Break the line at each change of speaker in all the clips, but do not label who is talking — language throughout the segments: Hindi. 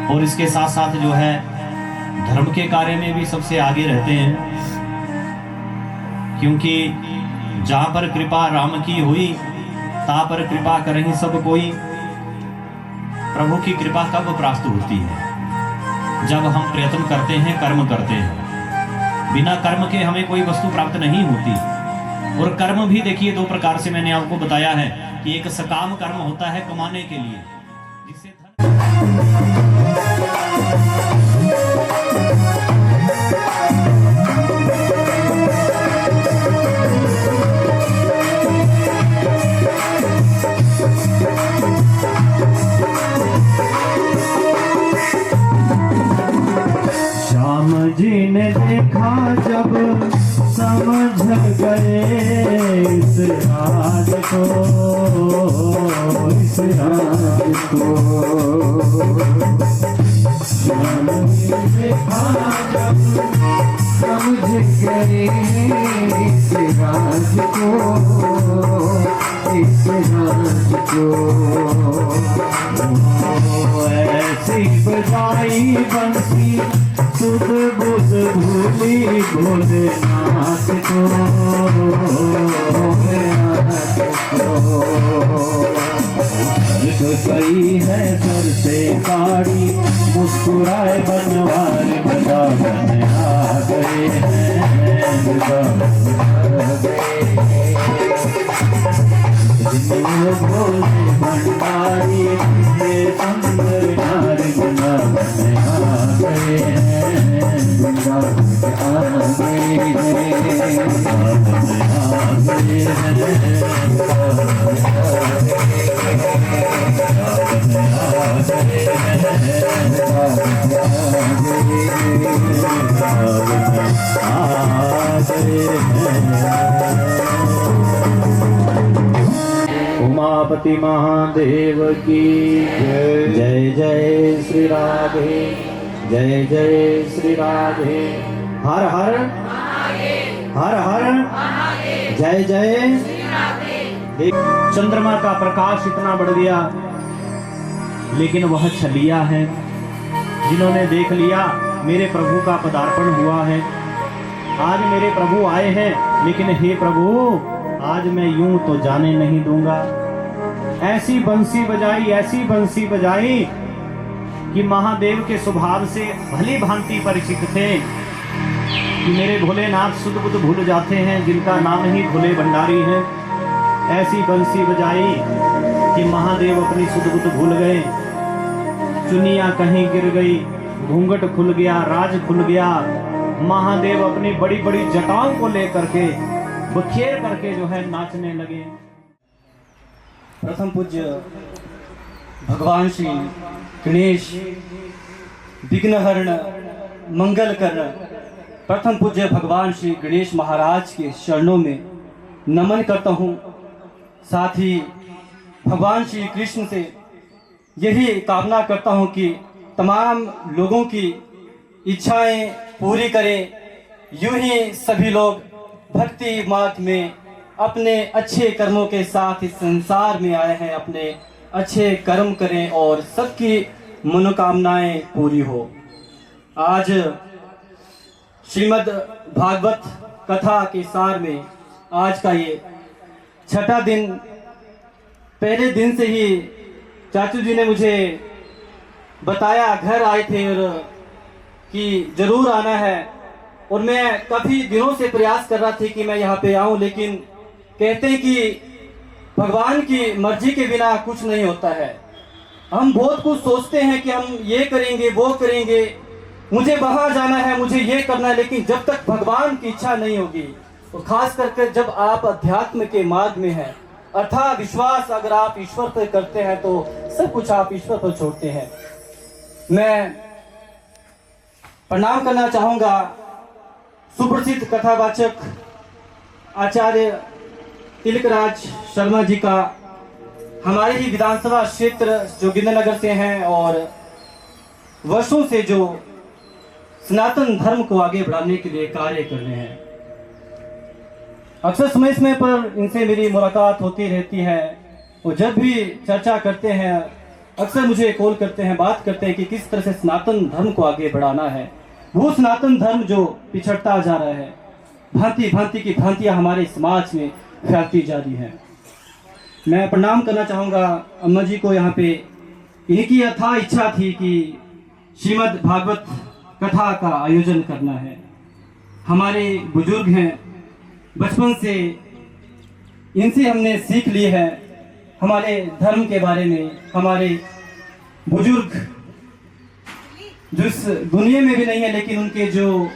और इसके साथ साथ जो है धर्म के कार्य में भी सबसे आगे रहते हैं, क्योंकि जहाँ पर कृपा राम की हुई ता पर कृपा करहि सब कोई। प्रभु की कृपा कब प्राप्त होती है? जब हम प्रयत्न करते हैं, कर्म करते हैं। बिना कर्म के हमें कोई वस्तु प्राप्त नहीं होती। और कर्म भी देखिए दो प्रकार से मैंने आपको बताया है कि एक सकाम कर्म होता है कमाने के लिए, जिससे
श्याम जी ने देखा जब समझ गए इस राज को, इस राज को। श्याम जी ने देखा जब समझ गए इस राज को, इस राज को। ऐसी बजाई बंसी सुध बुध भूली भोलेनाथ को, तो सही है सर से गाड़ी मुस्कुराए बनवार वृंदावन आ गए हैं, वृंदावन आ गए। भोले भंडारी ये सुंदर नार वृंदावन आ गए हैं, वृंदावन आ गए हैं, वृंदावन आ गए उमापति महादेव की जय जय श्री राधे, जय जय श्री राधे। हर हर हर हर जय जय। चंद्रमा का प्रकाश इतना बढ़ गया, लेकिन वह छलिया है। जिन्होंने देख लिया मेरे प्रभु का पदार्पण हुआ है, आज मेरे प्रभु आए हैं, लेकिन हे प्रभु आज मैं यूं तो जाने नहीं दूंगा। ऐसी बंसी बजाई, ऐसी बंसी बजाई कि महादेव के स्वभाव से भली भांति परिचित थे कि मेरे भोलेनाथ सुध बुध भूल जाते हैं, जिनका नाम ही भोले भंडारी है। ऐसी बंसी बजाई कि महादेव अपनी सुध बुध भूल गए। चुनिया कहीं गिर गई, घूंघट खुल गया, राज खुल गया। महादेव अपनी बड़ी बड़ी जटाओं को लेकर के बखेर करके जो है नाचने लगे।
प्रथम पूज्य भगवान श्री गणेश विघ्नहरण मंगल कर्ण प्रथम पूज्य भगवान श्री गणेश महाराज के चरणों में नमन करता हूँ। साथ ही भगवान श्री कृष्ण से यही कामना करता हूँ कि तमाम लोगों की इच्छाएं पूरी करें। यूं ही सभी लोग भक्ति मार्ग में अपने अच्छे कर्मों के साथ इस संसार में आए हैं, अपने अच्छे कर्म करें और सबकी मनोकामनाएं पूरी हो। आज श्रीमद् भागवत कथा के सार में आज का ये छठा दिन, पहले दिन से ही चाचू जी ने मुझे बताया, घर आए थे और कि जरूर आना है, और मैं काफ़ी दिनों से प्रयास कर रहा थी कि मैं यहाँ पे आऊँ, लेकिन कहते हैं कि भगवान की मर्जी के बिना कुछ नहीं होता है। हम बहुत कुछ सोचते हैं कि हम ये करेंगे, वो करेंगे, मुझे वहाँ जाना है, मुझे ये करना है, लेकिन जब तक भगवान की इच्छा नहीं होगी, तो खास करके जब आप अध्यात्म के मार्ग में हैं, अर्थात विश्वास अगर आप ईश्वर पर करते हैं तो सब कुछ आप ईश्वर पर छोड़ते हैं। मैं प्रणाम करना चाहूँगा सुप्रसिद्ध कथावाचक आचार्य तिलकराज शर्मा जी का, हमारे ही विधानसभा क्षेत्र जोगिंद्रनगर से हैं और वर्षों से जो सनातन धर्म को आगे बढ़ाने के लिए कार्य कर रहे हैं। अक्सर समय पर इनसे मेरी मुलाकात होती रहती है। वो जब भी चर्चा करते हैं अक्सर मुझे कॉल करते हैं, बात करते हैं कि किस तरह से सनातन धर्म को आगे बढ़ाना है। वो सनातन धर्म जो पिछड़ता जा रहा है, भांति भांति की भ्रांतियां हमारे समाज में फैलती जा रही हैं। मैं प्रणाम करना चाहूँगा अम्मा जी को। यहाँ पे इनकी अथाह इच्छा थी कि श्रीमद् भागवत कथा का आयोजन करना है। हमारे बुजुर्ग हैं, बचपन से इनसे हमने सीख ली है हमारे धर्म के बारे में। हमारे बुजुर्ग जो इस दुनिया में भी नहीं है, लेकिन उनके जो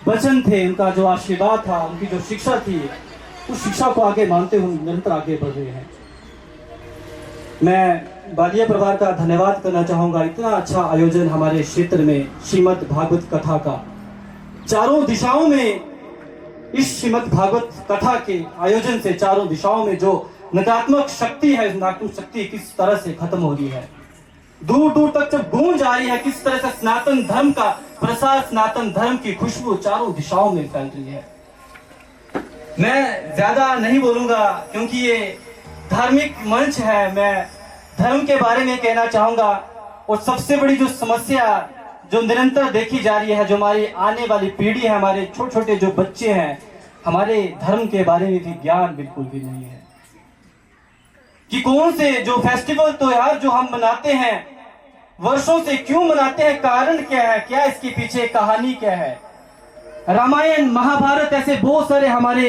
वचन थे, उनका जो आशीर्वाद था, उनकी जो शिक्षा थी, उस शिक्षा को आगे मानते हुए निरंतर आगे बढ़ रहे हैं। मैं बालिया परिवार का धन्यवाद करना चाहूँगा। इतना अच्छा आयोजन हमारे क्षेत्र में श्रीमद् भागवत कथा का, चारों दिशाओं में इस श्रीमद् भागवत कथा के आयोजन से चारों दिशाओं में जो नकारात्मक शक्ति है, नकारात्मक शक्ति किस तरह से खत्म हो रही है, दूर दूर तक जब गूंज आ रही है, किस तरह से सनातन धर्म का प्रसार, सनातन धर्म की खुशबू चारों दिशाओं में फैल रही है। मैं ज्यादा नहीं बोलूंगा क्योंकि ये धार्मिक मंच है। मैं धर्म के बारे में कहना चाहूंगा। और सबसे बड़ी जो समस्या जो निरंतर देखी जा रही है, जो हमारी आने वाली पीढ़ी है, हमारे छोटे छोटे जो बच्चे हैं, हमारे धर्म के बारे में भी ज्ञान बिल्कुल भी नहीं है कि कौन से जो फेस्टिवल त्योहार जो हम मनाते हैं, वर्षों से क्यों मनाते हैं, कारण क्या है, क्या इसके पीछे कहानी क्या है। रामायण, महाभारत, ऐसे बहुत सारे हमारे।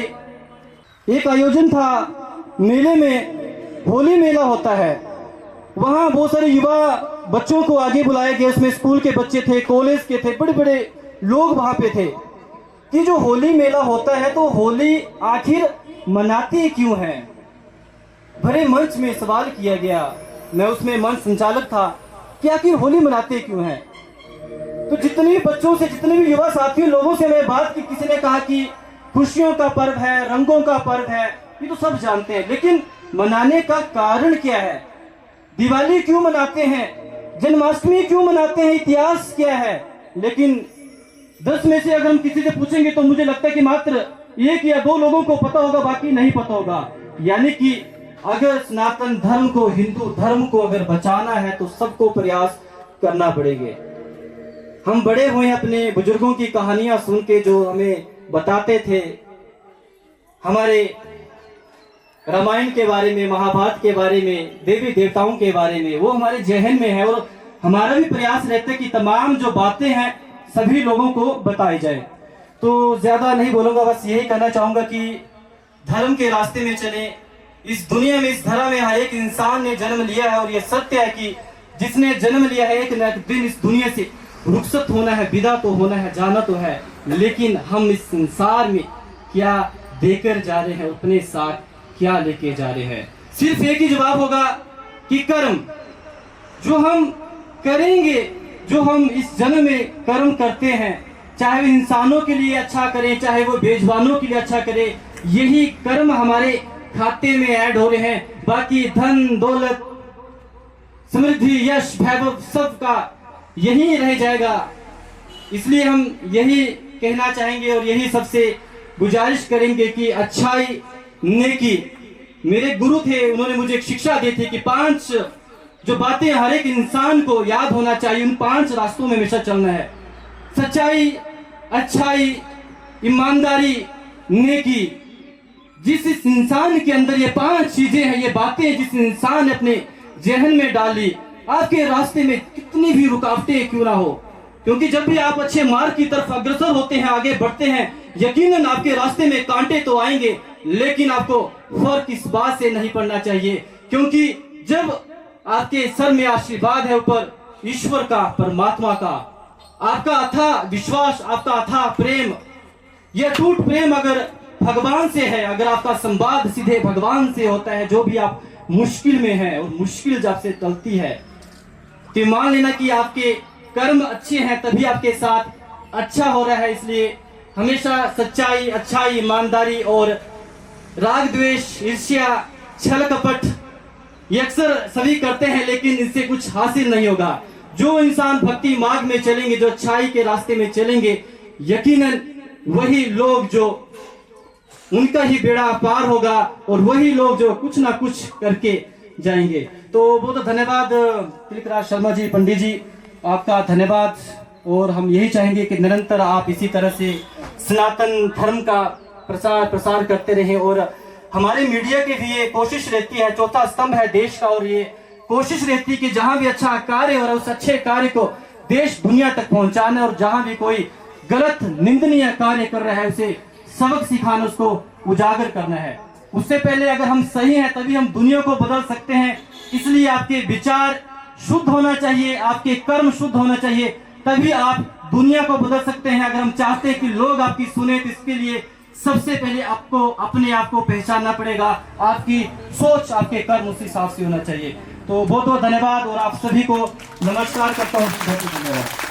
एक आयोजन था मेले में, होली मेला होता है, वहां बहुत सारे युवा बच्चों को आगे बुलाया गया। उसमें स्कूल के बच्चे थे, कॉलेज के थे, बड़े बड़े लोग वहां पे थे कि जो होली मेला होता है तो होली आखिर मनाते क्यों है। भरे मंच में सवाल किया गया, मैं उसमें मंच संचालक था कि आखिर होली मनाते क्यों हैं। तो जितने भी बच्चों से, जितने भी युवा साथियों, लोगों से मैं बात की, किसी ने कहा कि खुशियों का पर्व है, रंगों का पर्व है, ये तो सब जानते हैं, लेकिन मनाने का कारण क्या है। दिवाली क्यों मनाते हैं, जन्माष्टमी क्यों मनाते हैं, इतिहास क्या है। लेकिन 10 में से अगर हम किसी से पूछेंगे तो मुझे लगता है कि मात्र 1 या 2 लोगों को पता होगा, बाकी नहीं पता होगा। यानी कि अगर सनातन धर्म को, हिंदू धर्म को अगर बचाना है तो सबको प्रयास करना पड़ेगा। हम बड़े हुए अपने बुजुर्गों की कहानियां सुन के, जो हमें बताते थे हमारे रामायण के बारे में, महाभारत के बारे में, देवी देवताओं के बारे में, वो हमारे जहन में है। और हमारा भी प्रयास रहता है कि तमाम जो बातें हैं सभी लोगों को बताई जाए। तो ज्यादा नहीं बोलूंगा, बस यही कहना चाहूंगा कि धर्म के रास्ते में चले। इस दुनिया में, इस धरा में हर एक इंसान ने जन्म लिया है और ये सत्य है कि जिसने जन्म लिया है एक न एक दिन इस दुनिया से रुखसत होना है, विदा तो होना है, जाना तो है। लेकिन हम इस संसार में क्या देकर जा रहे हैं, अपने साथ क्या लेके जा रहे हैं। सिर्फ एक ही जवाब होगा कि कर्म जो हम करेंगे, जो हम इस जन्म में कर्म करते हैं, चाहे वो इंसानों के लिए अच्छा करें, चाहे वो बेजुबानों के लिए अच्छा करें, यही कर्म हमारे खाते में ऐड हो रहे हैं। बाकी धन दौलत, समृद्धि, यश, वैभव सब का यही रह जाएगा। इसलिए हम यही कहना चाहेंगे और यही सबसे गुजारिश करेंगे कि अच्छाई, नेकी। मेरे गुरु थे, उन्होंने मुझे एक शिक्षा दी थी कि 5 जो बातें हर एक इंसान को याद होना चाहिए, उन 5 रास्तों में हमेशा चलना है। सच्चाई, अच्छाई, ईमानदारी, नेकी। जिस इस इंसान के अंदर ये 5 चीजें हैं, ये बातें जिस इंसान ने अपने जहन में डाली, आपके रास्ते में कितनी भी रुकावटें क्यों ना हो, क्योंकि जब भी आप अच्छे मार्ग की तरफ अग्रसर होते हैं, आगे बढ़ते हैं, यकीनन आपके रास्ते में कांटे तो आएंगे, लेकिन आपको फर्क इस बात से नहीं पड़ना चाहिए, क्योंकि जब आपके सर में आशीर्वाद है ऊपर ईश्वर का, परमात्मा का, आपका अथाह विश्वास, आपका अथाह प्रेम, यह टूट प्रेम अगर भगवान से है, अगर आपका संवाद सीधे भगवान से होता है, जो भी आप मुश्किल में है और मुश्किल जब से टलती है, तो मान लेना कि आपके कर्म अच्छे हैं, तभी आपके साथ अच्छा हो रहा है। इसलिए हमेशा सच्चाई, अच्छाई, ईमानदारी और राग द्वेष, ईर्ष्या, छल कपट, ये अक्सर सभी करते हैं, लेकिन इससे कुछ हासिल नहीं होगा। जो इंसान भक्ति मार्ग में चलेंगे, जो अच्छाई के रास्ते में चलेंगे, यकीनन वही लोग जो उनका ही बेड़ा पार होगा और वही लोग जो कुछ ना कुछ करके जाएंगे। तो बहुत धन्यवाद तिलकराज शर्मा जी, पंडित जी, आपका धन्यवाद। और हम यही चाहेंगे कि निरंतर आप इसी तरह से सनातन धर्म का प्रसार करते रहें। और हमारे मीडिया की भी ये कोशिश रहती है, चौथा स्तंभ है देश का, और ये कोशिश रहती है कि जहां भी अच्छा कार्य और उस अच्छे कार्य को देश दुनिया तक पहुंचाना, और जहां भी कोई गलत निंदनीय कार्य कर रहा है उसे सबक सिखाना, उसको उजागर करना है। उससे पहले अगर हम सही हैं तभी हम दुनिया को बदल सकते हैं। इसलिए आपके विचार शुद्ध होना चाहिए, आपके कर्म शुद्ध होना चाहिए, तभी आप दुनिया को बदल सकते हैं। अगर हम चाहते हैं कि लोग आपकी सुने तो इसके लिए सबसे पहले आपको अपने आप को पहचानना पड़ेगा। आपकी सोच, आपके कर्म उस हिसाब से होना चाहिए। तो बहुत बहुत धन्यवाद और आप सभी को नमस्कार करता हूँ। बहुत बहुत धन्यवाद।